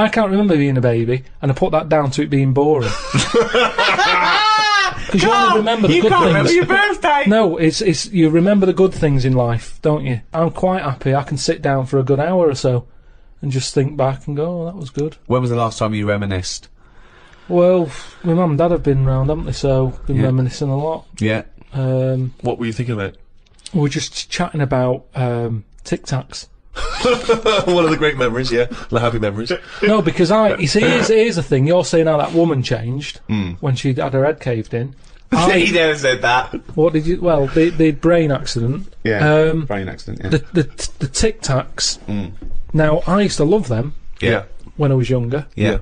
I can't remember being a baby, and I put that down to it being boring. Because you only remember the good things. You can't remember your birthday! No, it's you remember the good things in life, don't you? I'm quite happy. I can sit down for a good hour or so and just think back and go, oh, that was good. When was the last time you reminisced? Well, my mum and dad have been round, haven't they? So, been reminiscing a lot. Yeah. What were you thinking about? We were just chatting about Tic Tacs. One of the great memories, yeah. The happy memories. No, because you see, here's the thing. You're saying how that woman changed when she'd had her head caved in. He never said that. What did you... Well, the brain accident. Yeah, brain accident, yeah. The Tic Tacs. Now, I used to love them. Yeah. When I was younger. Yeah.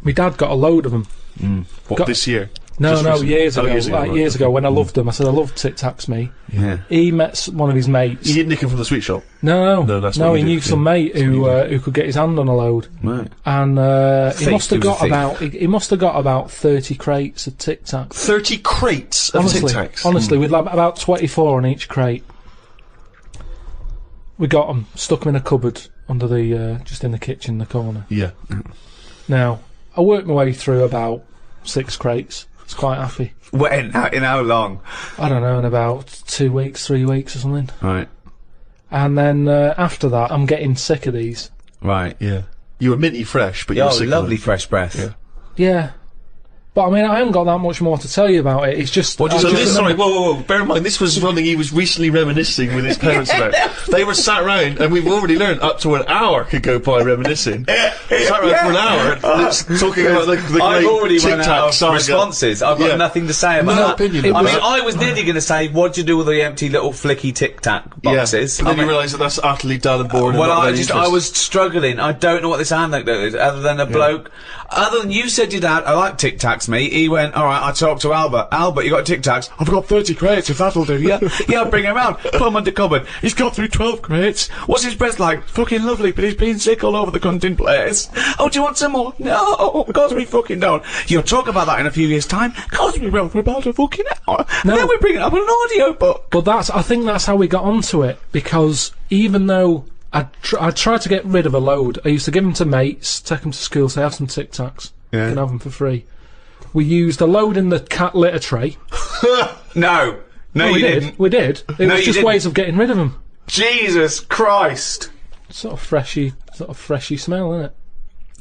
My dad got a load of them. What, this year? No, years ago. Years ago, Years ago when I loved them. I said, I love Tic Tacs, me. Yeah. He met one of his mates. You didn't nick him from the sweet shop? No, that's what he we knew did, some mate who could get his hand on a load. Right. And he must have got about 30 crates of Tic Tacs. 30 crates of Tic Tacs? Honestly, we'd have about 24 on each crate. We got them, stuck them in a cupboard under the, just in the kitchen in the corner. Yeah. Now, I worked my way through about 6 crates. I was quite happy. In how long? I don't know, in about 2 weeks, 3 weeks or something. Right. And then after that, I'm getting sick of these. Right. Yeah. You were minty fresh, but you were sick of lovely them. fresh breath. Yeah. Yeah. But I mean, I haven't got that much more to tell you about it. It's just... Sorry, whoa. Bear in mind, this was something he was recently reminiscing with his parents about. They were sat around, and we've already learned up to an hour could go by reminiscing. Sat around for an hour, talking about the I've already Tic run Tac out of saga. responses. I've got nothing to say about that. Opinion. I was nearly going to say, what do you do with the empty little flicky Tic Tac boxes? Yeah, but then you realise that that's utterly dull and boring. Well, and I was struggling. I don't know what this anecdote is, other than a bloke. Other than you said your dad, I like Tic Tacs, mate. He went, all right, I talked to Albert. Albert, you got Tic Tacs? I've got 30 crates, if that'll do. Yeah, yeah, bring him round. Put him under cupboard. He's got through 12 crates. What's his breath like? Fucking lovely, but he's been sick all over the cunting place. Oh, do you want some more? No, of course we fucking don't. You'll talk about that in a few years' time. Of course we will, for about a fucking hour. No. And then we bring it up in an audio book. But I think that's how we got onto it, because even though I tried to get rid of a load, I used to give them to mates, take them to school, say, have some Tic Tacs. You can have them for free. We used a load in the cat litter tray. No, you didn't. We did. It was just ways of getting rid of them. Jesus Christ! Sort of freshy smell, isn't it?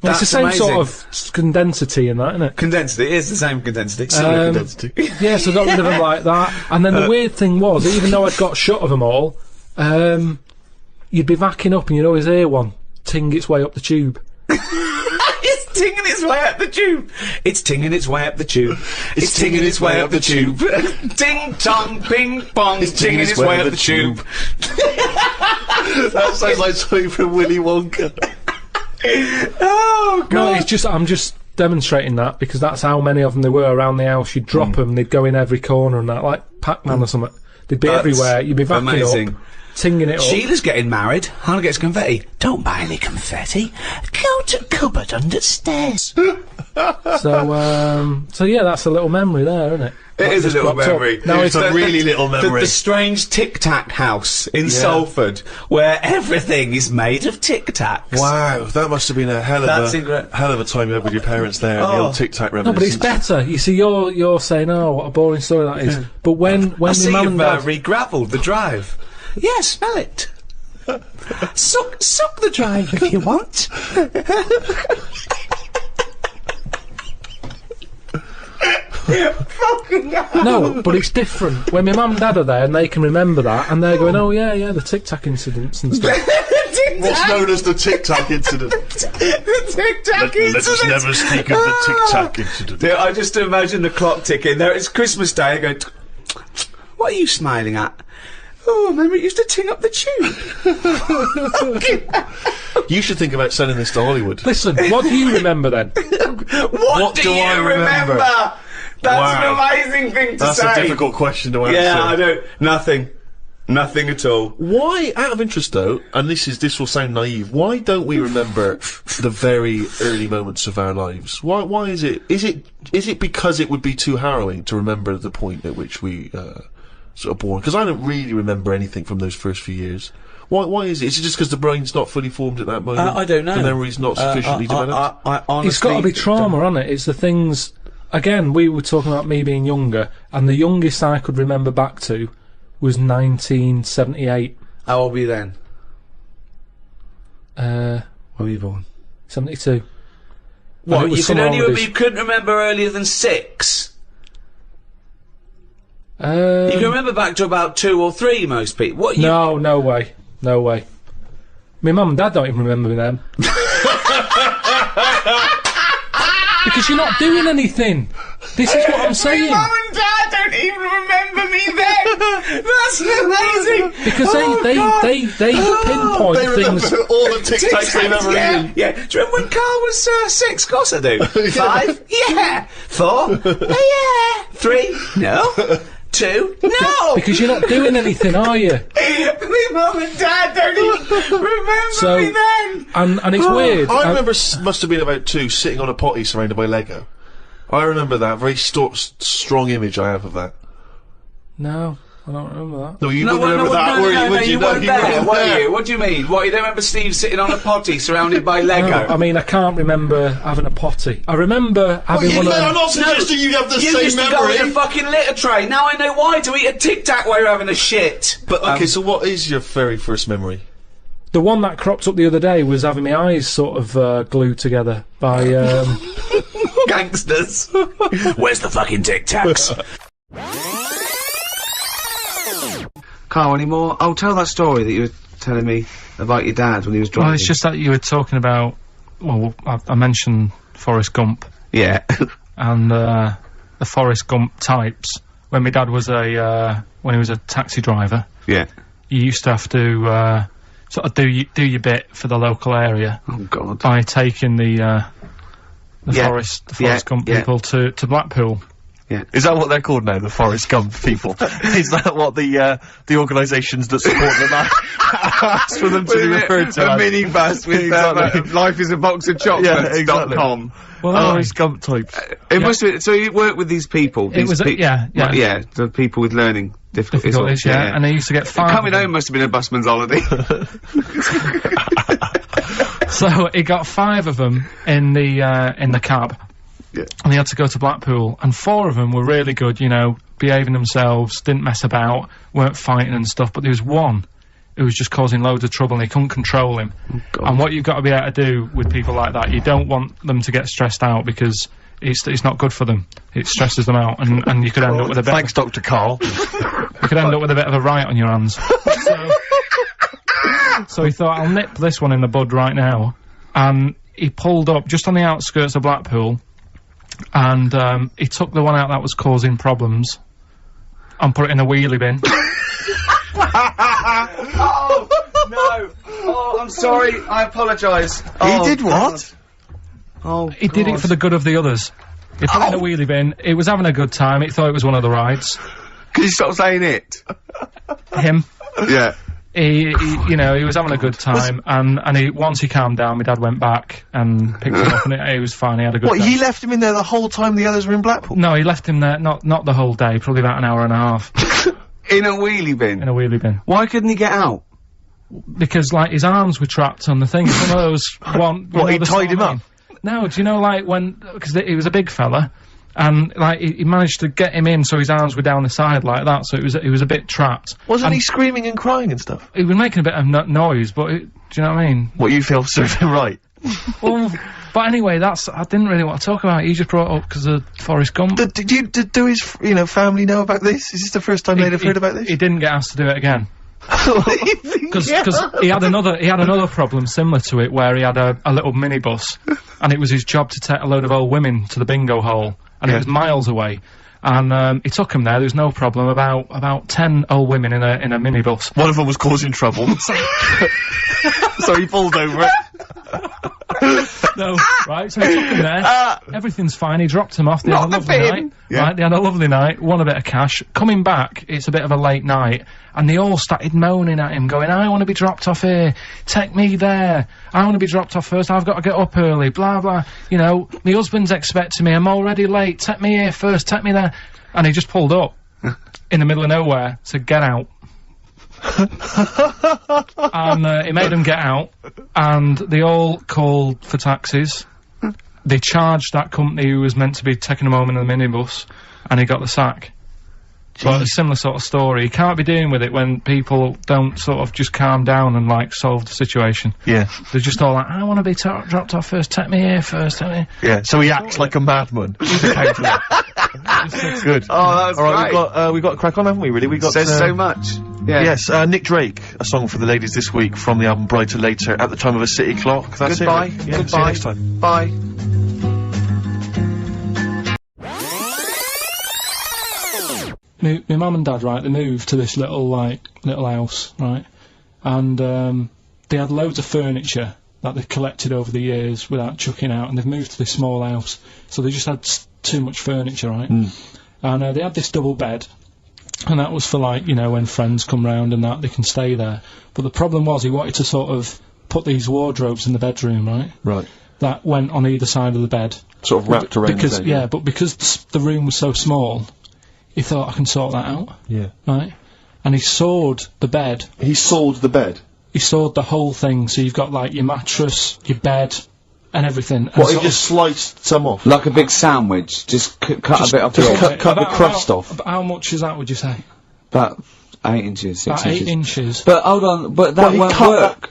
Well, That's it's the same amazing. sort of condensity in that, isn't it? Condensity, it is the same condensity. Yeah, so I got rid of them like that. And then the weird thing was, even though I'd got shut of them all, you'd be backing up and you'd always hear one ting its way up the tube. It's tinging its way up the tube. It's tinging its way up the tube. It's tinging its way up the tube. Ding tong, ping pong. It's tinging its way up the tube. That sounds like something from Willy Wonka. Oh God! No, it's just I'm just demonstrating that because that's how many of them there were around the house. You'd drop them, they'd go in every corner and that, like Pac-Man or something. They'd be everywhere. You'd be backing amazing. up, tinging it up. Sheila's getting married. Hannah gets confetti. Don't buy any confetti. Go to cupboard under stairs. So yeah, that's a little memory there, isn't it? It is a little memory. Now It's a really little memory. The strange Tic Tac house in Salford, where everything is made of Tic Tacs. Wow, that must have been a hell of a time you had with your parents there. The old Tic Tac No, but it's reminiscence. better. You see, you're saying, oh, what a boring story that is. But when I my see mum you've and dad... re-gravelled the drive. Yeah, smell it. suck the drive if you want. Fucking hell. No, but it's different. When my mum and dad are there and they can remember that, and they're going, oh yeah, the Tic Tac incidents and stuff. What's known as the Tic Tac incident. The Tic Tac incident. Let us never speak of the Tic Tac incident. Yeah, I just imagine the clock ticking. There, it's Christmas Day. I go, what are you smiling at? Oh, remember it used to ting up the tube. You should think about selling this to Hollywood. Listen, what do you remember then? What do do I you remember? That's Wow. an amazing thing to That's say. a difficult question to answer. Yeah, I don't. Nothing at all. Why, out of interest though, and this will sound naive, why don't we remember the very early moments of our lives? Why is it because it would be too harrowing to remember the point at which we, sort of born? Because I don't really remember anything from those first few years. Why is it? Is it just because the brain's not fully formed at that moment? I don't know. The memory's not sufficiently developed? I honestly... It's got to be trauma, hasn't it? It's the things... Again, we were talking about me being younger, and the youngest I could remember back to was 1978. How old were you then? When were you born? 72. What, you couldn't remember earlier than 6? You can remember back to about 2 or 3, most people. What? No way. No way. My mum and dad don't even remember them. Because you're not doing anything. This is what I'm saying. My mum and dad don't even remember me then. That's amazing. Because they pinpoint They remember things. all the Tic Tacs they've ever eaten. Yeah. Do you remember when Karl was 6? Of course I do. 5? Yeah. 4? Yeah. 3? No. 2? No. Because you're not doing anything, are you? My mum and dad don't even remember me then. And it's weird. I remember must have been about 2 sitting on a potty surrounded by Lego. I remember that very strong image I have of that. No, I don't remember that. No, you wouldn't remember that, would you? You weren't there, were you? What do you mean? What, you don't remember Steve sitting on a potty surrounded by Lego? No, I mean, I can't remember having a potty. I remember having one of them. I'm not suggesting you have the You same used to memory. go in a fucking litter tray. Now I know why, to eat a Tic Tac while you're having a shit. But, okay, so what is your very first memory? The one that cropped up the other day was having my eyes sort of glued together by gangsters. Where's the fucking Tic Tacs? Karl, any more? Oh, tell that story that you were telling me about your dad when he was driving. Well, it's just that you were talking about... Well, I mentioned Forrest Gump. Yeah. And the Forrest Gump types. When my dad was when he was a taxi driver... Yeah. You used to have to sort of do your bit for the local area. Oh God! By taking the Forrest Gump people to Blackpool. Yeah. Is that what they're called now, the Forrest Gump people? Is that what the organisations that support them ask for them to be referred to? A minibus with Life is a Box of Chocolates.com. Well, Forrest Gump types. It must be. So you work with these people. It was the people with learning difficulties. Yeah, and they used to get 5. Coming home must have been a busman's holiday. So he got 5 of them in the cab. Yeah. And they had to go to Blackpool, and 4 of them were really good, you know, behaving themselves, didn't mess about, weren't fighting and stuff, but there was one who was just causing loads of trouble and they couldn't control him. Oh, and what you've got to be able to do with people like that, you don't want them to get stressed out because it's not good for them. It stresses them out, and you could end up with a bit... Thanks, Dr. Karl. You could end up with a bit of a riot on your hands. So he thought, I'll nip this one in the bud right now, and he pulled up just on the outskirts of Blackpool, and he took the one out that was causing problems and put it in a wheelie bin. Oh, no. Oh, I'm sorry. I apologise. He did what? Oh, he did it for the good of the others. He put it in a wheelie bin. He was having a good time. He thought it was one of the rides. Can you stop saying it? Him. Yeah. He you know, he was having a good time, and once he calmed down, my dad went back and picked him up, and he was fine. He had a good time. What, he left him in there the whole time the others were in Blackpool? No, he left him there, not the whole day, probably about an hour and a half. In a wheelie bin? In a wheelie bin. Why couldn't he get out? Because, like, his arms were trapped on the thing. It's one of those... What, he tied him up? No, do you know, like, because he was a big fella, and, like, he managed to get him in so his arms were down the side like that, so he was a bit trapped. Wasn't he screaming and crying and stuff? He was making a bit of noise, but, do you know what I mean? What, you feel served him right? Well, but anyway, I didn't really want to talk about it. He just brought it up because of Forrest Gump. Do his, family know about this? Is this the first time they'd have heard about this? He didn't get asked to do it again. Because he had another problem similar to it where he had a little minibus, and it was his job to take a load of old women to the bingo hole, and it was miles away. And he took him there. There was no problem. About 10 old women in a minibus. One of them was causing trouble, so he pulled over it. No, right, so he took him there, everything's fine, he dropped him off, they had a lovely night, right, they had a lovely night, won a bit of cash, coming back, it's a bit of a late night, and they all started moaning at him, going, I want to be dropped off here, take me there, I want to be dropped off first, I've got to get up early, blah blah, you know, my husband's expecting me, I'm already late, take me here first, take me there, and he just pulled up, in the middle of nowhere, said, get out. And he made them get out, and they all called for taxis. They charged that company who was meant to be taking them home in a minibus, and he got the sack. But a similar sort of story. You can't be dealing with it when people don't sort of just calm down and, like, solve the situation. Yeah. They're just all like, I want to be dropped off first, take me here first, take me here. Yeah, so he acts like a madman. Good. Good. Oh, that was All right, great. we've got to crack on, haven't we, really? We got Says so much. Yeah. Yes, Nick Drake, a song for the ladies this week from the album Brighter Later, At the Time of a City Clock. That's Goodbye. it. Yeah, Goodbye. see you next time. Bye. My mum and dad, right, they moved to this little house, right, and they had loads of furniture that they've collected over the years without chucking out, and they've moved to this small house, so they just had too much furniture, right, and they had this double bed, and that was for, like, you know, when friends come round and that, they can stay there, but the problem was he wanted to sort of put these wardrobes in the bedroom, right, that went on either side of the bed. Sort of wrapped around the bed. Yeah, but because the room was so small, he thought, I can sort that out. Yeah. Right? And he sawed the bed. He sawed the bed? He sawed the whole thing, so you've got, like, your mattress, your bed, and everything. What, he just sliced some off? Like a big sandwich, just cut a bit off the edge. Cut the crust off. How much is that, would you say? About 8 inches, 6 About inches. 8 inches. But hold on, but that he won't cut work.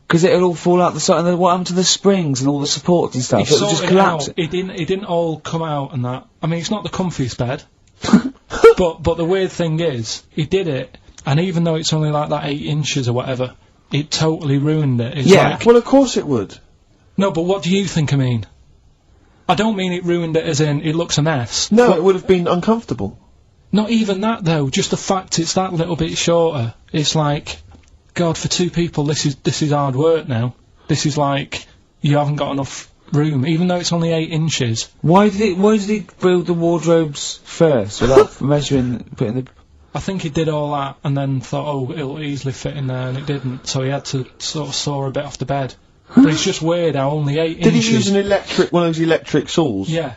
Because it'll all fall out the side, and then what happened to the springs and all the supports and stuff? It'll just collapse. It didn't all come out and that. I mean, it's not the comfiest bed. but the weird thing is, he did it, and even though it's only like that 8 inches or whatever, it totally ruined it. It's Yeah. like, Well, of course it would. no, but what do you think I mean? I don't mean it ruined it as in it looks a mess. No, it would have been uncomfortable. Not even that though, just the fact it's that little bit shorter. It's like, God, for 2 people, this is hard work now. This is like, you haven't got enough room, even though it's only 8 inches. Why did he build the wardrobes first, without measuring, putting the... I think he did all that, and then thought, oh, it'll easily fit in there, and it didn't, so he had to sort of saw a bit off the bed. But it's just weird how only 8 Did inches... he use one of those electric saws? Yeah.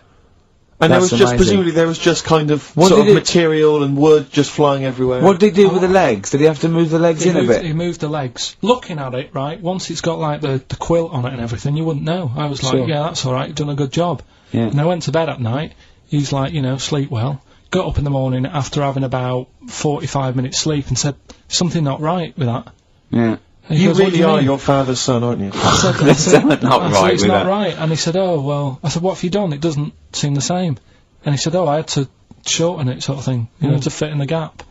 And there That's was just, amazing. presumably there was just kind of What sort did of it- material and wood just flying everywhere. What did he do with the legs? Did he have to move the legs in a bit? He moved the legs. Looking at it, right, once it's got like the quilt on it and everything, you wouldn't know. I was like, Sure. yeah, that's alright, you've done a good job. Yeah. And I went to bed at night, he's like, you know, sleep well. Got up in the morning after having about 45 minutes sleep and said, something not right with that. Yeah. And he You goes, "What do really are mean?" your father's son, aren't you? I said, There's something not I said, right it's with not that. right. And he said, oh, well, I said, what have you done? It doesn't seem the same. And he said, oh, I had to shorten it, sort of thing, you know, to fit in the gap.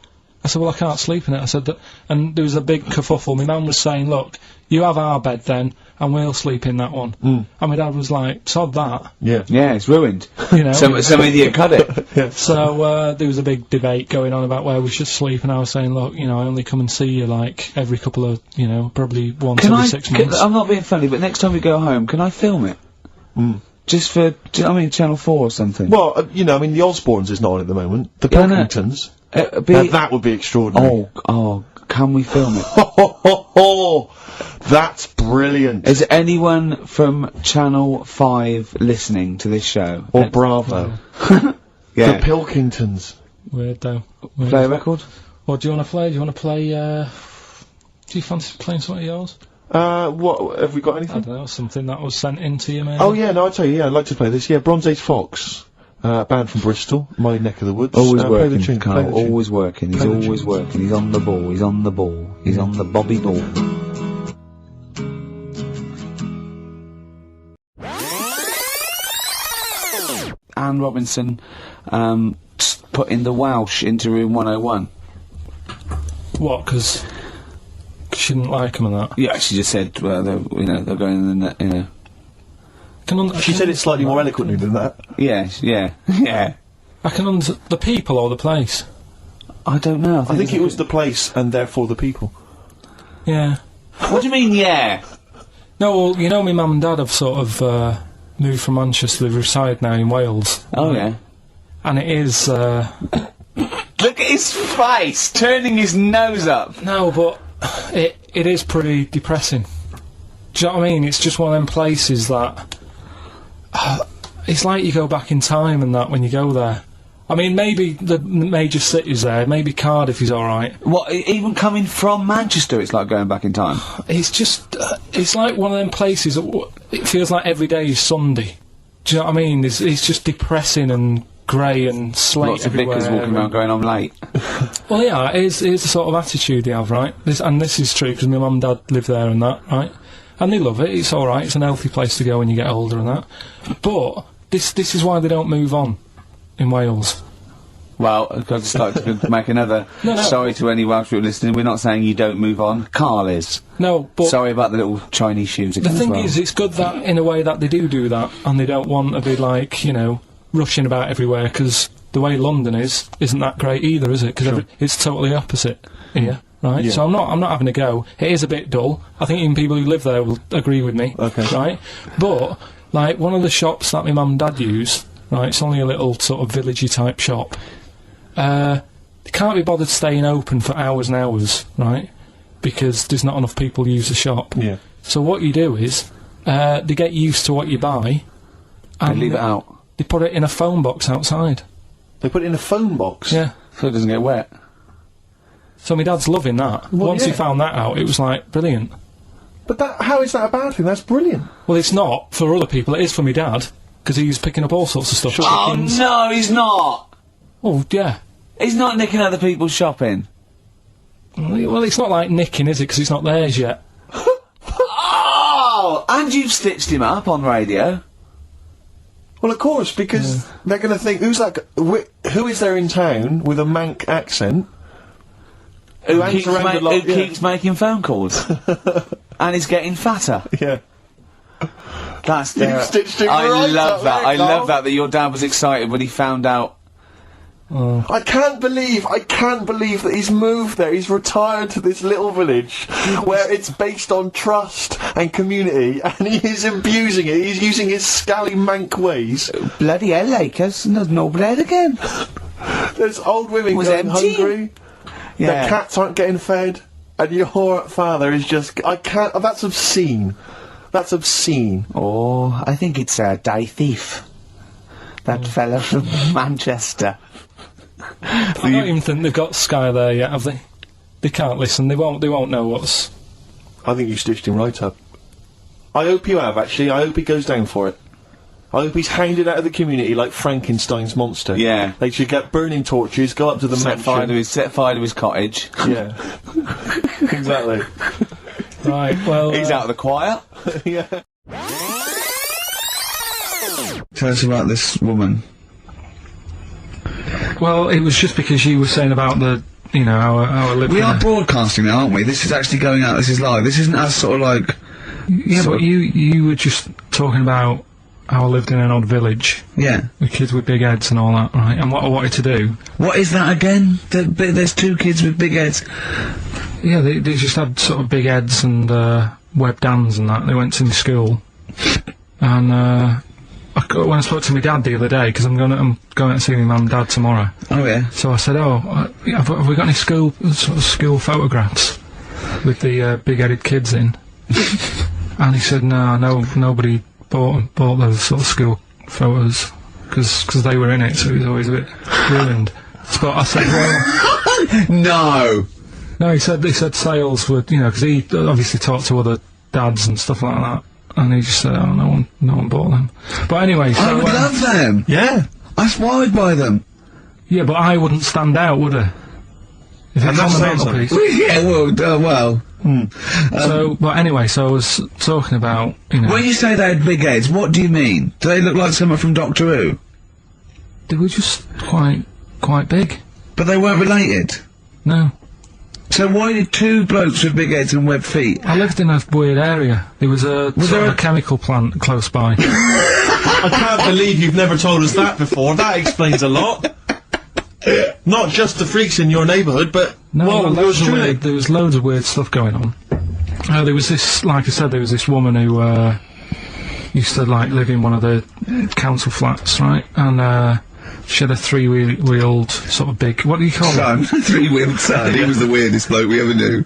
I said, well, I can't sleep in it. I said that, and there was a big kerfuffle. My mum was saying, look, you have our bed then, and we'll sleep in that one. And my dad was like, sod that, Yeah. Yeah, it's ruined. you know. Some idiot cut it. So, there was a big debate going on about where we should sleep, and I was saying, look, you know, I only come and see you, like, every couple of, you know, probably once every 6 months. I'm not being funny, but next time we go home, can I film it? Just for, Channel 4 or something. Well, you know, I mean, the Osbournes is not on at the moment. The Yeah, I know. Pilkingtons. Be- Now that would be extraordinary. oh, can we film it? That's brilliant. Is anyone from Channel 5 listening to this show? Or Bravo. Yeah. The Pilkingtons. Weird, though. Weird. Play a record? What do you want to play? Do you want to play, do you fancy playing something of yours? What, have we got I anything? don't know, something that was sent in to you, maybe? Oh yeah, no, I'll tell you, yeah, I'd like to play this. Yeah, Bronze Age Fox. Band from Bristol, my neck of the woods. Always play the working, tune, Karl, play the tune. always working. He's Play the always tune. working. He's on the ball. He's on the ball. He's on the Bobby ball. Anne Robinson put in the Welsh into room 101. What, because she didn't like him and that? Yeah, she just said, well, they're going in the, She said it slightly more eloquently than that. Yes, yeah. I can the people or the place? I don't know. I think it was the place and therefore the people. Yeah. What do you mean, yeah? No, well, you know, my mum and dad have sort of, moved from Manchester, they reside now in Wales. Oh, yeah. And it is, Look at his face, turning his nose up. no, but it is pretty depressing. Do you know what I mean? It's just one of them places that, it's like you go back in time and that when you go there. I mean, maybe the major cities there, maybe Cardiff is alright. What, even coming from Manchester, it's like going back in time? It's just, it's like one of them places that it feels like every day is Sunday. Do you know what I mean? It's just depressing and grey and slate Lots of everywhere. vicars walking around going, I'm late. Well, yeah, it's the sort of attitude they have, right? This is true, because my mum and dad live there and that, right? And they love it, it's alright, it's an healthy place to go when you get older and that. But, this is why they don't move on in Wales. Well, I'd just like to make another... Sorry to any Welsh people listening, we're not saying you don't move on. Karl is. No, but... Sorry about the little Chinese shoes again. The thing is, it's good that, in a way, that they do that, and they don't want to be, like, you know, rushing about everywhere, because the way London isn't that great either, is it? Because it's totally opposite here, right? Yeah. So I'm not having a go. It is a bit dull. I think even people who live there will agree with me, right? But, like, one of the shops that my mum and dad use... Right, it's only a little sort of villagey type shop. They can't be bothered staying open for hours and hours, right? Because there's not enough people use the shop. Yeah. So what you do is, they get used to what you buy, and they leave it out. They put it in a phone box outside. They put it in a phone box? Yeah. So it doesn't get wet. So my dad's loving that. Well, Once he found that out, it was like, brilliant. But how is that a bad thing? That's brilliant. Well, it's not for other people, it is for my dad. Because he's picking up all sorts of stuff. Oh, no, he's not! Oh, yeah. He's not nicking other people's shopping. Well, it's not like nicking, is it? Because it's not theirs yet. Oh! And you've stitched him up on radio. Well, of course, because they're going to think, who's that who is there in town with a Manc accent? Who keeps making phone calls? And he's getting fatter. Yeah. That's I love that your dad was excited when he found out. I can't believe that he's moved there. He's retired to this little village where it's based on trust and community, and he is abusing it. He's using his scally Manc ways. Bloody hell, Lakers, there's no bread again. There's old women going hungry. Yeah. The cats aren't getting fed, and your father is just... I can't... That's obscene. That's obscene. Oh, I think it's a die thief. That fella from Manchester. I don't even think they've got Sky there yet, have they? They can't listen. They won't know what's... I think you stitched him right up. I hope you have, actually. I hope he goes down for it. I hope he's hounded out of the community like Frankenstein's monster. Yeah. They should get burning torches, go up to the mansion... Set fire to his cottage. Yeah. Exactly. Right, well... He's out of the choir. Yeah. Tell us about this woman. Well, it was just because you were saying about the, you know, our living... We are broadcasting now, aren't we? This is actually going out, this is live. This isn't as sort of like... Yeah, but you were just talking about how I lived in an odd village. Yeah. With kids with big heads and all that, right? And what I wanted to do... What is that again? There's two kids with big heads. Yeah, they just had sort of big heads and webbed hands and that. They went to school. And when I spoke to my dad the other day, because I'm going to see my mum and dad tomorrow. Oh yeah. So I said, have we got any school photographs with the big-headed kids in? And he said, no, nobody bought those sort of school photos because they were in it, so he was always a bit ruined. But I said, well, no, he said sales were, you know, because he obviously talked to other dads and stuff like that. And he just said, oh, no one bought them. But anyway, so... I would love them! Yeah! That's why I'd buy them. Yeah, but I wouldn't stand out, would I? If it's on the mantelpiece. Yeah, well... So, but anyway, so I was talking about, you know... When you say they had big heads, what do you mean? Do they look like someone from Doctor Who? They were just quite big. But they weren't related? No. So why did two blokes with big heads and webbed feet? I lived in a weird area. There was a chemical plant close by. I can't believe you've never told us that before. That explains a lot. Not just the freaks in your neighbourhood, but... No, there was loads of weird stuff going on. There was this, like I said, there was this woman who used to, like, live in one of the council flats, right? And, she had a three-wheeled, sort of big... What do you call it? Three-wheeled son. He was the weirdest bloke we ever knew.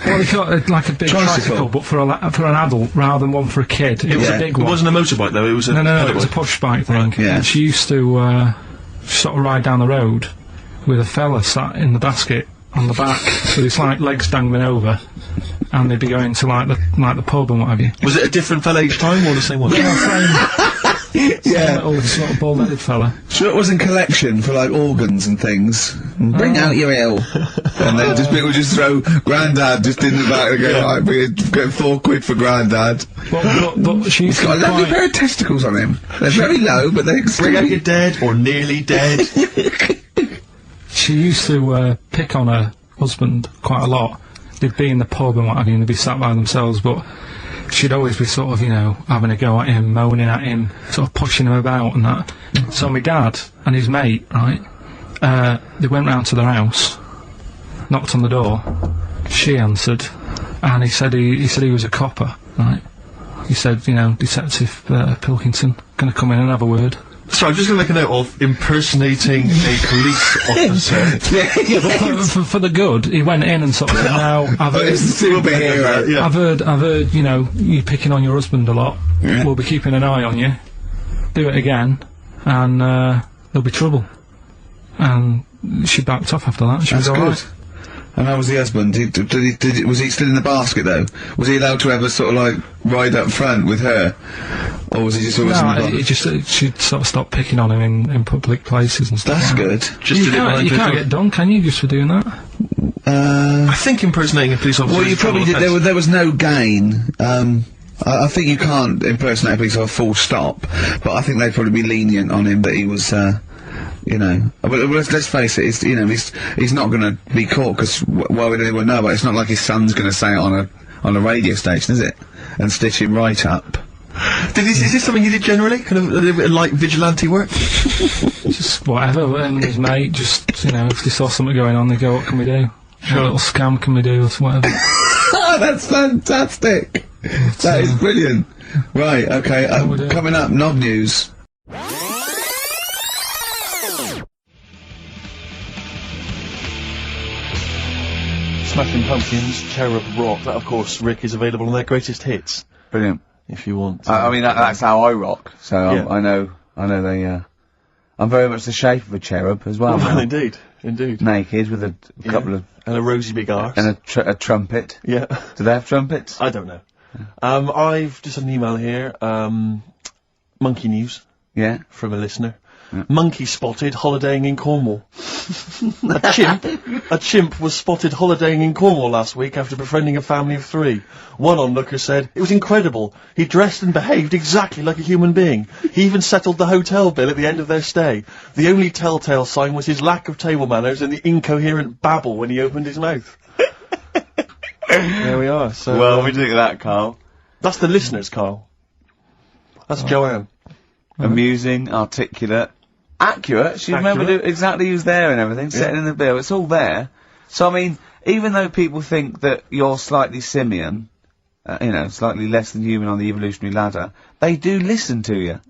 Well, they call it like a big tricycle, but for an adult rather than one for a kid. It was a big one. It wasn't a motorbike, though. It was a... No, it was a push bike thing. Yeah. And she used to sort of ride down the road with a fella sat in the basket on the back with his like legs dangling over, and they'd be going to like the pub and what have you. Was it a different fella each time or the same one? Yeah, little sort of bald-headed fella. Sure, it wasn't collection for like organs and things. Bring out your ill, and then people just throw Grandad just in the back and go, right, we get £4 for Grandad. But she's got a lovely pair of testicles on him. They're very low, but they're bring out your dead or nearly dead. She used to pick on her husband quite a lot. They'd be in the pub and what have you, and they'd be sat by themselves, but she'd always be sort of, you know, having a go at him, moaning at him, sort of pushing him about and that. So my dad and his mate, right, they went round to their house, knocked on the door, she answered, and he said he was a copper, right? He said, you know, Detective Pilkington, gonna come in and have a word. So I'm just going to make a note of impersonating a police officer. For the good, he went in and sort of said, "Now I've heard, superhero. I've heard, you know, you picking on your husband a lot. Yeah. We'll be keeping an eye on you. Do it again, and there'll be trouble." And she backed off after that. She was all right. And how was the husband? Was he still in the basket though? Was he allowed to ever sort of like ride up front with her, or was he just always in the basket? It just she'd sort of stopped picking on him in public places and stuff. That's like good. That. You can't get done, can you, just for doing that? I think impersonating a police officer. Well, you probably did. There was no gain. I think you can't impersonate a police officer full stop, but I think they'd probably be lenient on him that he was. You know, but let's face it. He's not going to be caught because why would anyone know? But it's not like his son's going to say it on a radio station, is it? And stitch him right up. Is this something you did generally? Kind of a little bit of like vigilante work? Just whatever. And his mate, just you know, if they saw something going on, they go, "What can we do? What little scam can we do?" Or whatever. That's fantastic. That is brilliant. Right. Okay. Coming up, Knob News. Smashing Pumpkins, Cherub Rock. That, of course, Rick, is available on their greatest hits. Brilliant. If you want. I mean, that's how I rock. So I know they. I'm very much the shape of a cherub as well. Well, indeed. Naked with a couple of and a rosy big arse and a trumpet. Yeah. Do they have trumpets? I don't know. I've just had an email here. Monkey news. Yeah. From a listener. Yeah. Monkey spotted holidaying in Cornwall. A chimp was spotted holidaying in Cornwall last week after befriending a family of 3. One onlooker said, "It was incredible. He dressed and behaved exactly like a human being. He even settled the hotel bill at the end of their stay. The only telltale sign was his lack of table manners and the incoherent babble when he opened his mouth." There we are. So, well, what do you think of that, Karl? That's the listeners, Karl. That's Joanne. Amusing, articulate. Accurate. She remembered exactly who's there and everything, setting in the bill. It's all there. So, I mean, even though people think that you're slightly simian, you know, slightly less than human on the evolutionary ladder, they do listen to you.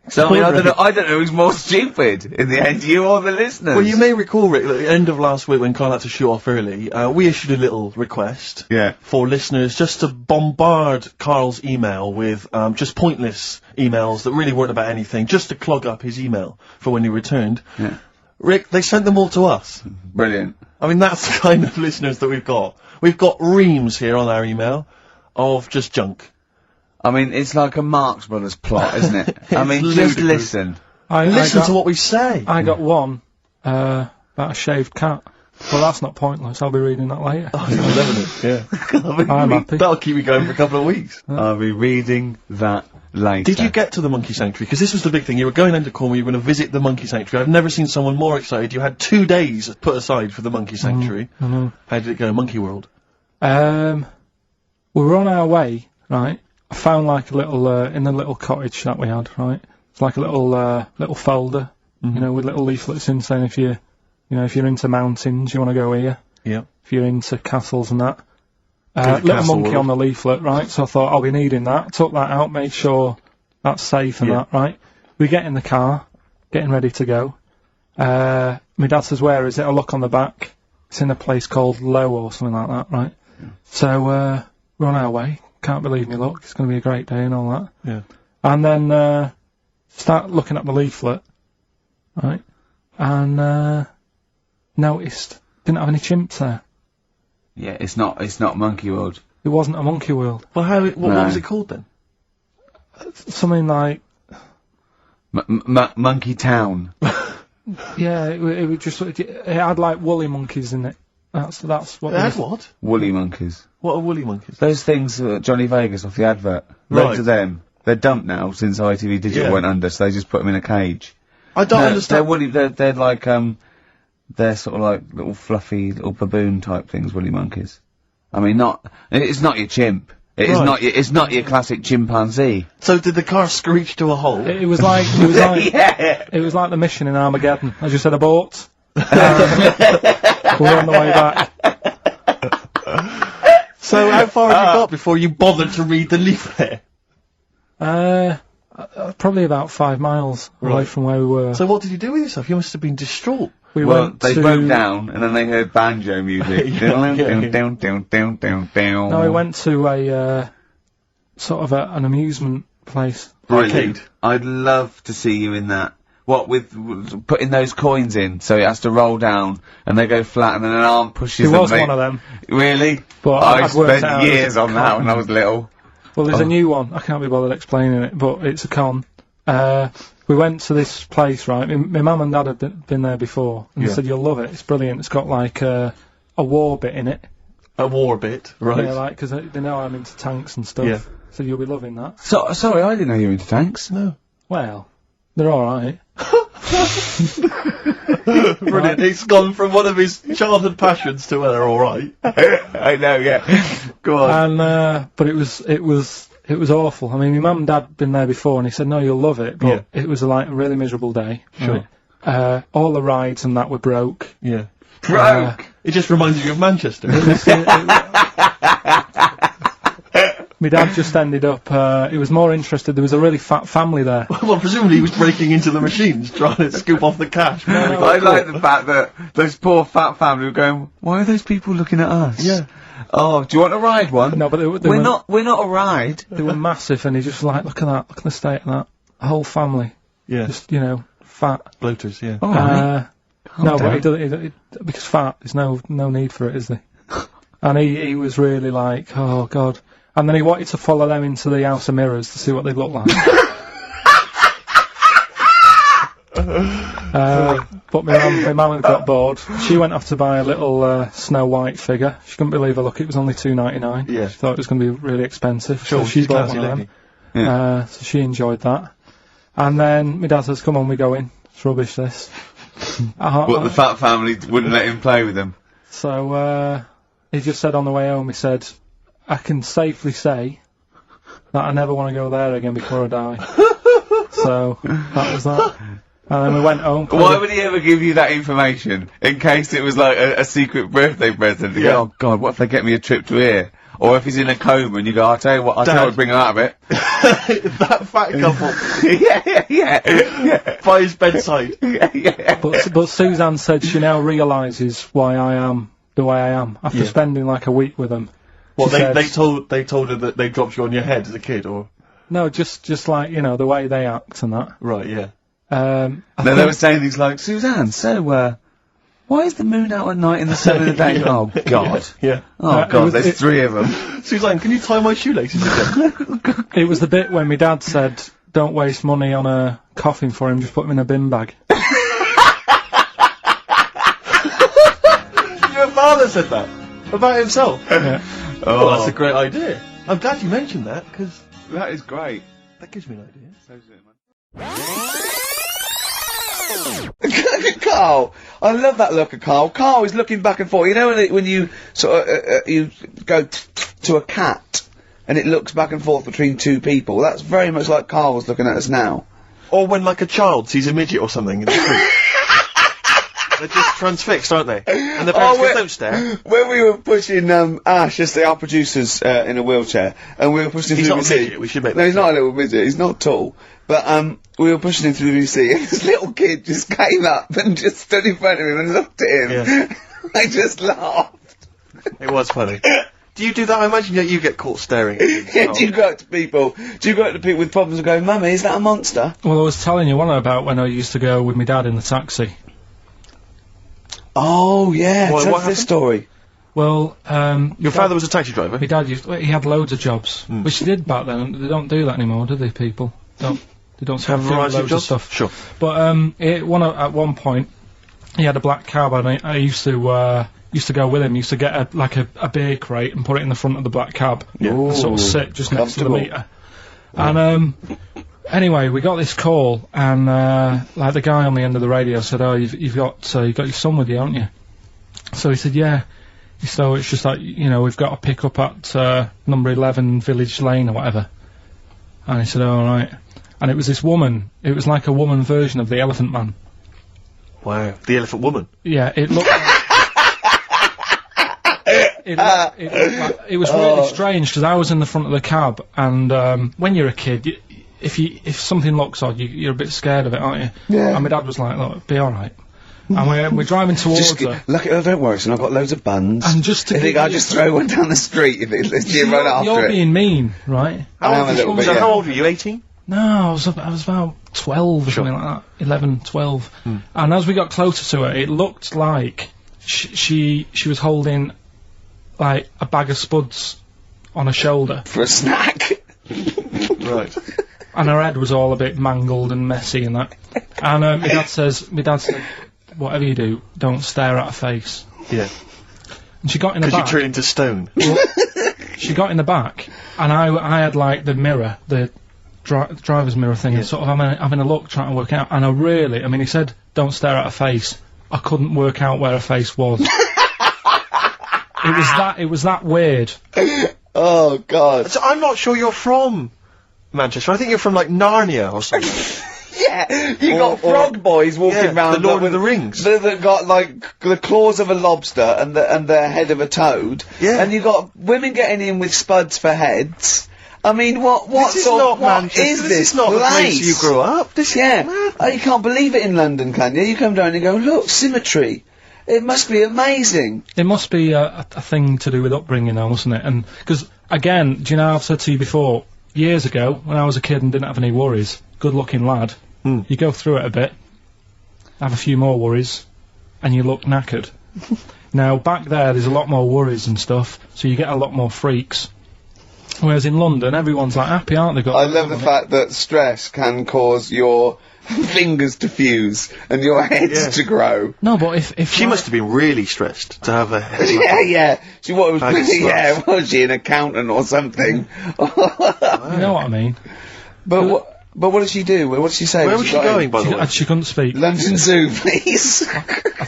So, I mean, I don't know who's more stupid in the end, you or the listeners. Well, you may recall, Rick, at the end of last week when Karl had to shoot off early, we issued a little request for listeners just to bombard Karl's email with just pointless emails that really weren't about anything, just to clog up his email for when he returned. Yeah. Rick, they sent them all to us. Brilliant. I mean, that's the kind of listeners that we've got. We've got reams here on our email of just junk. I mean, it's like a Marx Brothers plot, isn't it? I mean, just listen. Listen to what we say. I got one about a shaved cat. Well, that's not pointless. I'll be reading that later. Oh, you're loving it, yeah. I'm happy. That'll keep me going for a couple of weeks. I'll be reading that later. Did you get to the monkey sanctuary? Because this was the big thing. You were going into Cornwall, you were going to visit the monkey sanctuary. I've never seen someone more excited. You had 2 days put aside for the monkey sanctuary. I know. How did it go, Monkey World? We were on our way, right? I found like a little, in the little cottage that we had, right? It's like a little folder, you know, with little leaflets in saying if you're into mountains, you want to go here. Yeah. If you're into castles and that. Little monkey on the leaflet, right? So I thought, I'll be needing that. Took that out, made sure that's safe and that, right? We get in the car, getting ready to go. My dad says, "Where is it?" I look on the back. It's in a place called Low or something like that, right? Yeah. So, we're on our way. Can't believe me luck. It's going to be a great day and all that. Yeah. And then, start looking at the leaflet. right? And noticed didn't have any chimps there. Yeah, it's not Monkey World. It wasn't a monkey world. Well, what was it called then? Something like Monkey Town. yeah, it was just it had like woolly monkeys in it. That's what. It had what? Woolly monkeys. What are woolly monkeys? Those things, Johnny Vegas off the advert. Right. Loads of them. They're dumped now since ITV Digital went under, so they just put them in a cage. I don't understand. They're woolly. They're like they're sort of like little fluffy little baboon type things. Woolly monkeys. I mean, it's not your chimp. It's not your classic chimpanzee. So did the car screech to a halt? It was like it was like the mission in Armageddon. I just said abort. We're on the way back. So how far had you got before you bothered to read the leaflet? Probably about 5 miles away from where we were. So what did you do with yourself? You must have been distraught. They broke down and then they heard banjo music. No, we went to a sort of an amusement place. Arcade. I'd love to see you in that. What, with putting those coins in, so it has to roll down, and they go flat, and then an arm pushes them. There was one of them. Really? But I spent years on that when I was little. Well, there's a new one. I can't be bothered explaining it, but it's a con. We went to this place, right? My mum and dad had been there before, and they said, you'll love it, it's brilliant. It's got like a war bit in it. A war bit, right. Yeah, like, because they know I'm into tanks and stuff. Yeah. So you'll be loving that. So, sorry, I didn't know you were into tanks. No. Well, they're alright. Brilliant. He's gone from one of his childhood passions to they're alright. I know, yeah. Go on. And, but it was awful. I mean, my mum and dad had been there before, and he said, no, you'll love it, but it was like a really miserable day. Sure. Right? All the rides and that were broke. Yeah. Broke! It just reminds you of Manchester. My dad just ended up, he was more interested, there was a really fat family there. Well, presumably he was breaking into the machines, trying to scoop off the cash. I like the fact that those poor fat family were going, why are those people looking at us? Yeah. Oh, do you want to ride one? No, but we're not a ride. They were massive, and he just like, look at the state of that. A whole family. Yeah. Just, fat. Bloaters, yeah. No, but he doesn't, because fat, there's no need for it, is there? And he was really like, oh god. And then he wanted to follow them into the House of Mirrors to see what they look like. But my mum had got bored. She went off to buy a little Snow White figure. She couldn't believe her luck. It was only $2.99. Yeah. She thought it was going to be really expensive. Sure, so she bought one of them. Yeah. So she enjoyed that. And then my dad says, come on, we go in. It's rubbish, this. But the fat family wouldn't let him play with them. So he just said on the way home, he said, I can safely say that I never want to go there again before I die. So that was that. And then we went home. Why would he ever give you that information? In case it was like a secret birthday present. To go, oh god, what if they get me a trip to here? Or if he's in a coma and you go, I'll tell you what, I'll bring him out of it. That fat couple. yeah. By his bedside. Yeah. But Suzanne said she now realises why I am the way I am after spending like a week with them. Well, they told her that they dropped you on your head as a kid, or no, just like the way they act and that. Right, yeah. They were saying things like, Suzanne, so why is the moon out at night and the sun in the day? Oh god. Yeah. Oh god, there's 3 of them. Suzanne, can you tie my shoelaces again? It was the bit when my dad said, "Don't waste money on a coffin for him. Just put him in a bin bag." Your father said that about himself. Yeah. Oh, well, that's a great idea. I'm glad you mentioned that, because That is great. that gives me an idea. Karl, I love that look of Karl. Karl is looking back and forth. You know when you sort of you go to a cat and it looks back and forth between 2 people. That's very much like Karl's looking at us now. Or when, like, a child sees a midget or something in the street. They're just transfixed, aren't they? And the parents go, don't stare. When we were pushing Ash, yesterday, our producer's in a wheelchair, and we were pushing him He's through not the a midget, we should make that No, he's clear. not a little midget. He's not tall. But we were pushing him through the VC, and this little kid just came up and just stood in front of him and looked at him. Yeah. I just laughed. It was funny. Do you do that? I imagine that you get caught staring at things. Yeah, do you go up to people with problems and go, Mummy, is that a monster? Well, I was telling you one about when I used to go with my dad in the taxi. Oh, yeah, What tell us happened? this story. Well, Your father was a taxi driver? my dad he had loads of jobs, which he did back then. They don't do that anymore, do they, people? They don't Have a do variety of loads jobs? stuff. Sure. But at one point, he had a black cab, and I used to go with him. Used to get a beer crate and put it in the front of the black cab, and sort of sit just next to the meter. And anyway, we got this call, and like the guy on the end of the radio said, "Oh, you've got your son with you, haven't you?" So he said, "Yeah." So it's just like, we've got to pick up at number 11 Village Lane or whatever. And he said, "Oh, all right." And it was this woman. It was like a woman version of the Elephant Man. Wow. The Elephant Woman. Yeah, it looked like... it was really strange, because I was in the front of the cab, and when you're a kid, if something looks odd, you're a bit scared of it, aren't you? Yeah. And my dad was like, "Look, be alright." And we're driving towards her. Look, don't worry, son, I've got loads of buns. And just to I think I'll just throw one down the street if you run after You're it. being mean, right? I am a little bit, So yeah. how old were you, 18? No, I was about 12 or something like that. 11, 12. And as we got closer to her, it looked like she was holding like a bag of spuds on her shoulder, For a snack. Right. and her head was all a bit mangled and messy and that. And my dad said, "Whatever you do, don't stare at her face." Yeah. And she got in the Because you back. turn into stone. She got in the back, and I had like the mirror, the driver's mirror thing, and sort of having a look, trying to work out. And he said, "Don't stare at her face." I couldn't work out where her face was. It was that weird. Oh, God. So I'm not sure you're from Manchester. I think you're from, like, Narnia or something. Yeah, you got frog boys walking around. the Lord of the Rings. That got, like, the claws of a lobster and the head of a toad. Yeah. And you got women getting in with spuds for heads. I mean, what This is sort not of, what Manchester. is This is not the place you grew up. This Yeah. is Oh, you can't believe it in London, can you? You come down and go, look, symmetry. It must be amazing. It must be a thing to do with upbringing now, mustn't it? And because again, do you know, I've said to you before, years ago when I was a kid and didn't have any worries, good-looking lad, you go through it a bit, have a few more worries, and you look knackered. Now back there's a lot more worries and stuff, so you get a lot more freaks. Whereas in London, everyone's like happy, aren't they? I love the fact that stress can cause your fingers to fuse and your heads to grow. No, but if She must have been really stressed to have a head like that. Yeah. She was Thanks, was she an accountant or something? you know what I mean. But what did she do? What did she say? Where was she going, by the way? She couldn't speak. London Zoo, please. I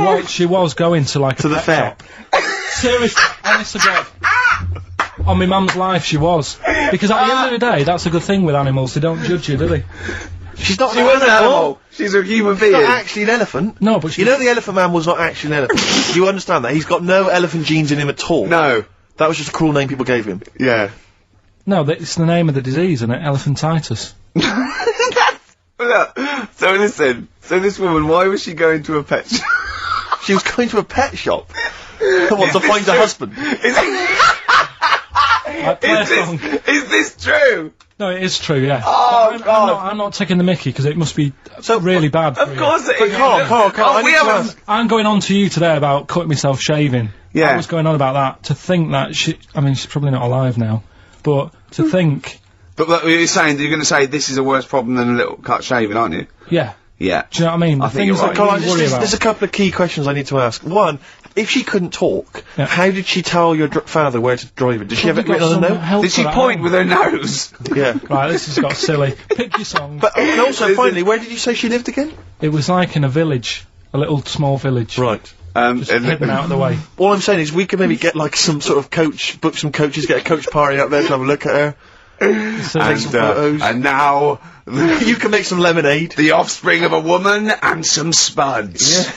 think she was going to like To the pet fair. shop. Seriously, honest to God. On my mum's life, she was. Because at the end of the day, that's a good thing with animals. They don't judge you, do they? She's not She was an animal. She's a human being. Not actually an elephant. No, but You know the Elephant Man was not actually an elephant. You understand that? He's got no elephant genes in him at all. No. That was just a cruel name people gave him. Yeah. No, it's the name of the disease, isn't it? Elephantitis. Look, so listen. So this woman, why was she going to a pet shop? She was going to a pet shop. What, to find a husband? Is this true? No, it is true, yeah. Oh, God. I'm not taking the mickey, because it must be really bad. Of course it is. Carl, I we need to haven't. ask. I'm going on to you today about cutting myself shaving. Yeah. I was going on about that. To think that she's probably not alive now, but to think, But you're saying you're going to say this is a worse problem than a little cut shaving, aren't you? yeah. Yeah. Do you know what I mean? I The think you're things right. that Carl, you worry about. there's a couple of key questions I need to ask. One, if she couldn't talk, Yeah. how did she tell your father where to drive it? Did she have it Probably written on got a some note? help Did she for that, point haven't with her nose? Yeah. Right, this has got silly. Pick your song. But and also, finally, where did you say she lived again? It was like in a village, a little small village. Right. Just hidden out of the way. All I'm saying is we could maybe get like some sort of coach, book some coaches, get a coach party up there to have a look at her. So Take some photos. And now You can make some lemonade. the offspring of a woman and some spuds.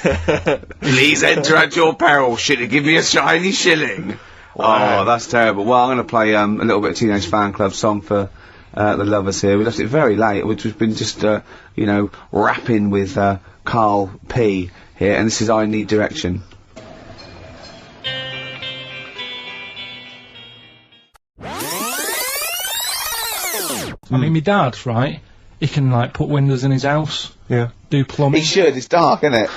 Please enter at your peril. Give me a shiny shilling. Wow. Oh, that's terrible. Well, I'm going to play a little bit of Teenage Fan Club song for the lovers here. We left it very late, which has been just rapping with Karl P here, and this is I Need Direction. I mean, my dad, right, he can, like, put windows in his house. Yeah. Do plumbing. He should, it's dark, isn't it?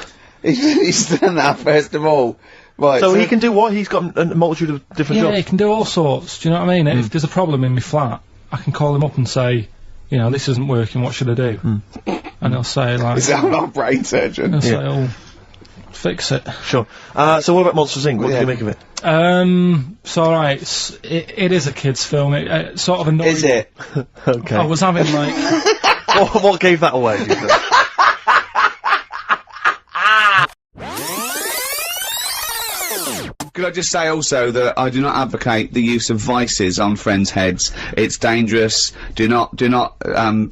He's done that first of all. Right, So he can do what? He's got a multitude of different jobs. Yeah, he can do all sorts, do you know what I mean? If there's a problem in my flat, I can call him up and say, you know, this isn't working, what should I do? And he'll say, like... Is that not brain surgeon? He'll say, oh, fix it. Sure. So what about Monsters Inc.? What do you make of it? It's alright, it is a kid's film, it sort of annoyed... Is it? Okay. I was having, like... what gave that away, do you think? Could I just say also that I do not advocate the use of vices on friends' heads. It's dangerous. Do not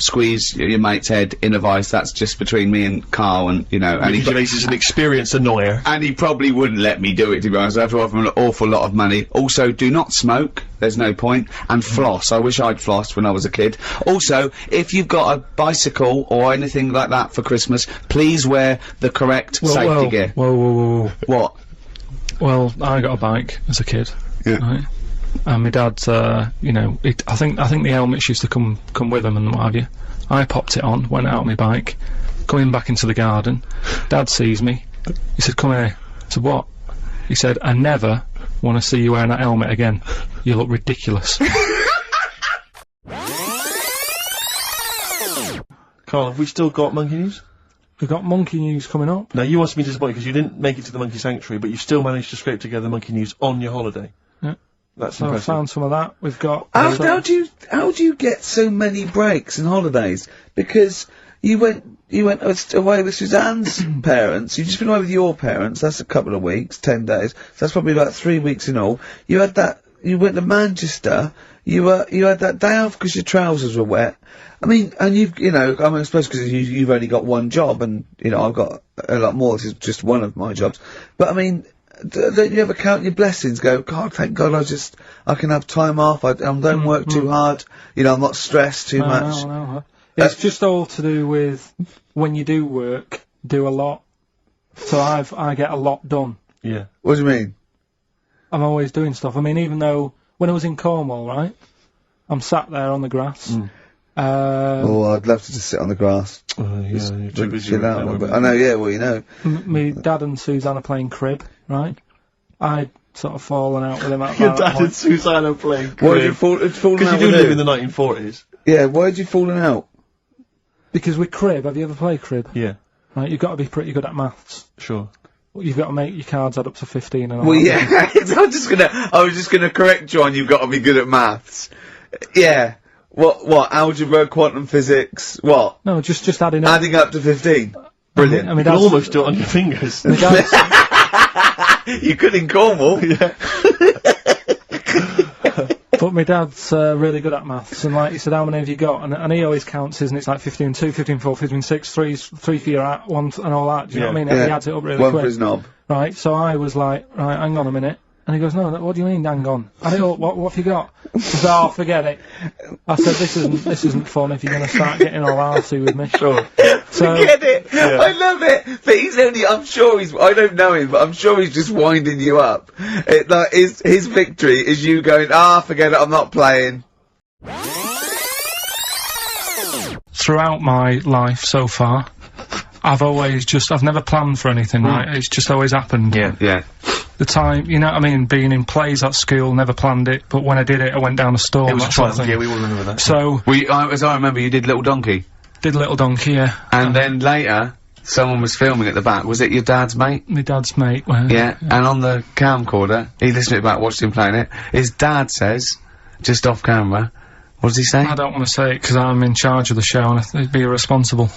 squeeze your mate's head in a vice. That's just between me and Karl, and you know. And he's an experienced annoyer. And he probably wouldn't let me do it, to be honest. I have to offer him an awful lot of money. Also, do not smoke. There's no point. And floss. I wish I'd flossed when I was a kid. Also, if you've got a bicycle or anything like that for Christmas, please wear the correct safety gear. Whoa. What? Well, I got a bike as a kid, right? And my dad, you know, I think the helmets used to come with them and what have you. I popped it on, went out on my bike, coming back into the garden. Dad sees me. He said, "Come here." I said, "What?" He said, "I never want to see you wearing that helmet again. You look ridiculous." Karl, have we still got Monkey News? We've got Monkey News coming up. Now, you must be disappointed because you didn't make it to the Monkey Sanctuary, but you still managed to scrape together Monkey News on your holiday. Yeah. That's So I impressive. found some of that. We've got... How do you get so many breaks and holidays? Because you went away with Suzanne's parents. You've just been away with your parents. That's a couple of weeks, 10 days. So that's probably about 3 weeks in all. You had that. You went to Manchester. You had that day off because your trousers were wet. I mean, and I suppose because you've only got one job, and you know I've got a lot more. This is just one of my jobs. But I mean, don't you ever count your blessings? Go, God, thank God, I can have time off. I don't work too hard. You know, I'm not stressed too much. No. It's just all to do with when you do work, do a lot. So I get a lot done. Yeah. What do you mean? I'm always doing stuff. I mean, even though when I was in Cornwall, right, I'm sat there on the grass. I'd love to just sit on the grass. You're too busy. Chill out a little bit. I know, yeah, well, you know. Me dad and Suzanne are playing crib, right? I'd sort of fallen out with him at Your that dad point. and Suzanne are playing Why did you crib. fallen Because out you do with live who? in the 1940s. Yeah, why did you fallen out? Because with crib, have you ever played crib? Yeah. Right, you've got to be pretty good at maths. Sure. You've got to make your cards add up to 15 and all Well, that. yeah, I was just gonna correct you on you've got to be good at maths. Yeah. What, algebra, quantum physics, what? No, just adding up. Adding up to 15. Brilliant. I mean, You can almost do it on your fingers. my dad's, You could in Cornwall. Yeah. but my dad's really good at maths, and like he said, how many have you got? And he always counts his, and it's like 15 2, 15 4, 15 6, 3 for your at, 1 and all that. Do you know what I mean? Yeah. He adds it up really One quick. for his knob. Right, so I was like, right, hang on a minute. And he goes, no, what do you mean, hang on? I said, what have you got? He said, oh, forget it. I said, this isn't fun if you're going to start getting all arsey with me. Sure. So, Get it? Yeah. I love it. But I don't know him, but I'm sure he's just winding you up. His victory is you going, forget it, I'm not playing. throughout my life so far, I've never planned for anything, right? It's just always happened. Yeah. The time, you know what I mean, being in plays at school, never planned it, but when I did it, I went down a storm. It was a that sort of trial, thing. yeah, we all remember that. So, As I remember, you did Little Donkey. did Little Donkey, yeah. And then later, someone was filming at the back. Was it your dad's mate? My dad's mate. Well, Yeah. And on the camcorder, he listened to it back, watched him playing it. His dad says, just off camera, what does he say? I don't want to say it because I'm in charge of the show and I'd be irresponsible.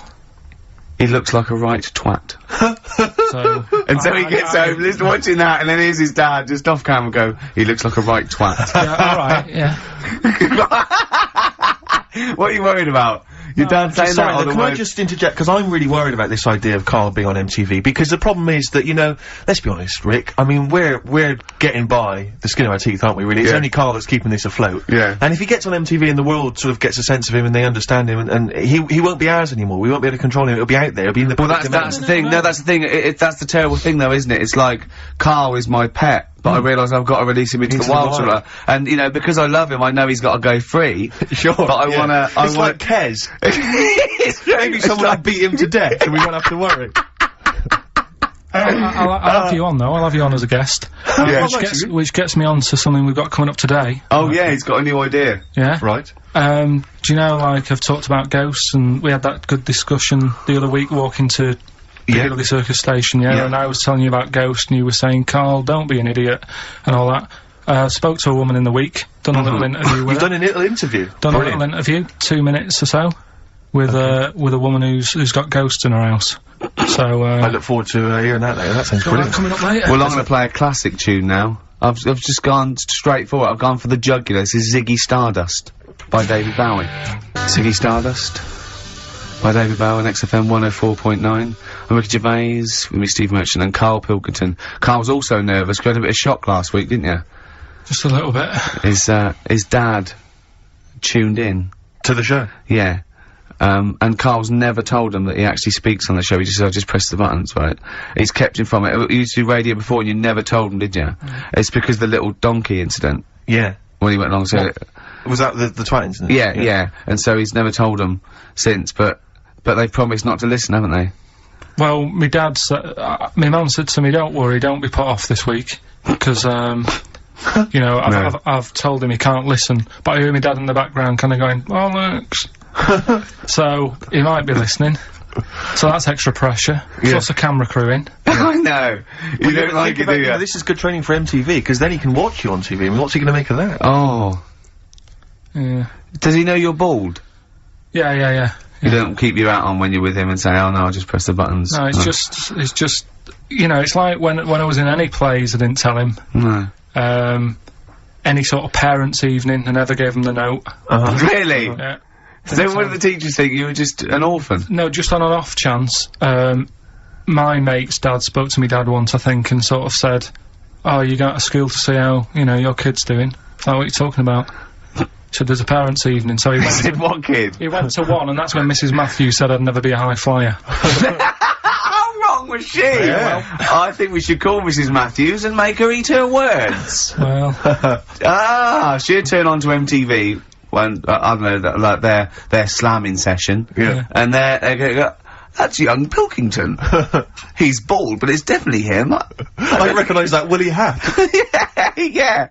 He looks like a right twat. So, And so he gets home, listening, watching that, and then here's his dad just off camera go, he looks like a right twat. yeah, alright, yeah. What are you worried about? Your dad saying that Sorry, on the can I word? just interject, because I'm really worried about this idea of Karl being on MTV, because the problem is that, you know, let's be honest, Rick, I mean, we're getting by the skin of our teeth, aren't we, really? It's Yeah. only Karl that's keeping this afloat. Yeah. And if he gets on MTV and the world sort of gets a sense of him and they understand him, and he won't be ours anymore, we won't be able to control him, it'll be out there, it'll be in the Well, public that's domain. the thing. No, that's the thing. That's the terrible thing, though, isn't it? It's like Karl is my pet, but I realise I've got to release him into the wild. And, you know, because I love him, I know he's got to go free. Sure. But I wanna... It's like Kez. Maybe someone will beat him to death and we won't have to worry. I'll have you on, though. I'll have you on as a guest. Which gets me on to something we've got coming up today. Oh, yeah, he's got a new idea. Yeah? Right. Do you know, like, I've talked about ghosts, and we had that good discussion the other week walking to Piccadilly Circus Station, and I was telling you about ghosts, and you were saying, Karl, don't be an idiot, and all that. Spoke to a woman in the week, done a little interview with her. You've done a little interview? Done a little interview, 2 minutes or so, with a woman who's got ghosts in her house. So, I look forward to hearing that later. That sounds brilliant. Coming up later. Well, I'm gonna play a classic tune now. I've just gone straight for it. I've gone for the jugular. This is Ziggy Stardust by David Bowie. Ziggy Stardust by David Bowie on XFM 104.9. I'm Ricky Gervais with me, Steve Merchant, and Karl Pilkington. Karl's also nervous because you had a bit of shock last week, didn't you? Just a little bit. His dad tuned in. To the show? Yeah. And Karl's never told him that he actually speaks on the show. He just said, I just press the buttons, right? He's kept him from it. You used to do radio before and you never told him, did you? It's because of the little donkey incident. Yeah. When he went along, so... Was that the twat incident? Yeah. And so he's never told him since, but they've promised not to listen, haven't they? Well, my dad said, my mum said to me, don't worry, don't be put off this week, because, you know, I've told him he can't listen, but I hear my dad in the background kinda going, bollocks. So, he might be listening. So that's extra pressure. Plus a camera crew in. I know. You don't like it, do you? This is good training for MTV, because then he can watch you on TV, and what's he gonna make of that? Oh. Yeah. Does he know you're bald? Yeah. You don't keep your hat on when you're with him and say, oh no, I'll just press the buttons. No, it's just, you know, it's like when I was in any plays, I didn't tell him. No. Any sort of parents' evening, I never gave him the note. Really? Yeah. So what did the teachers think? You were just an orphan? No, just on an off chance. My mate's dad spoke to me dad once, I think, and sort of said, oh, you go to school to see how, you know, your kid's doing. Is that what you're talking about? So there's a parents' evening, so he went said, what kid? He went to one, and that's when Mrs. Matthews said I'd never be a high flyer. How wrong was she? Yeah. I think we should call Mrs. Matthews and make her eat her words. Well. She'd turn on to MTV when, I don't know, like their slamming session. Yeah. And they go, that's young Pilkington. He's bald, but it's definitely him. I recognise that woolly hat. Yeah.